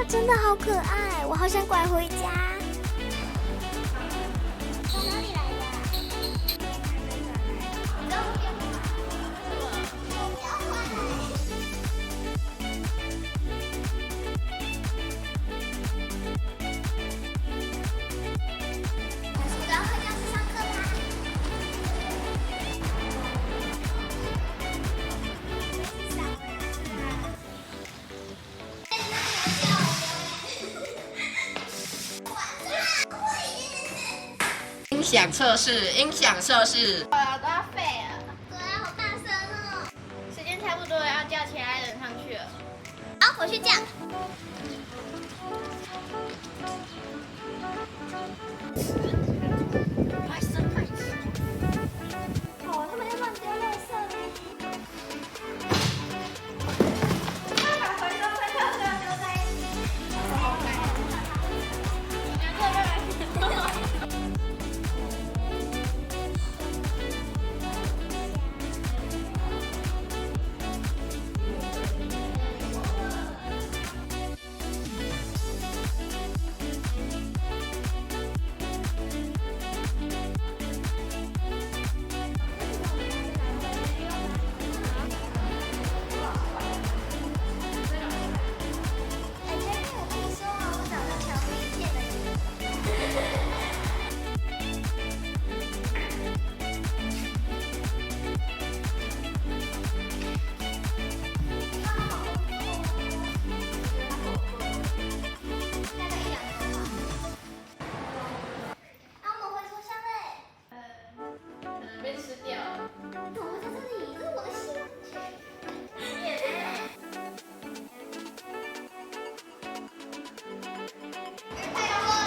真的好可爱，我好想拐回家。从哪里来的？你告诉我电话。不要坏。我要回教室上课啦。音响测试，音响测试。我耳朵要废了，对啊，好大声哦！时间差不多了，要叫其他人上去了。好，我去叫。快生快吃！哦，他们要乱丢垃圾呢。他把回收垃圾丢在一起。好可爱。被吃掉了。怎么会在这里？这是我的信。太多啦！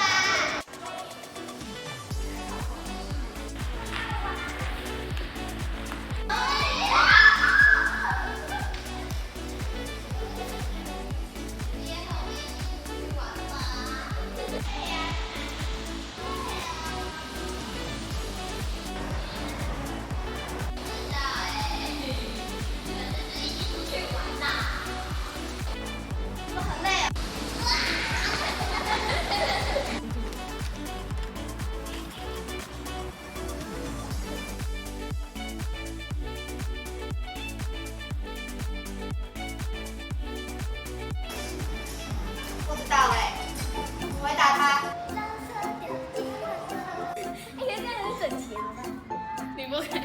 不知道哎，我会打他。哎，这样很整齐，好不好？你不可以。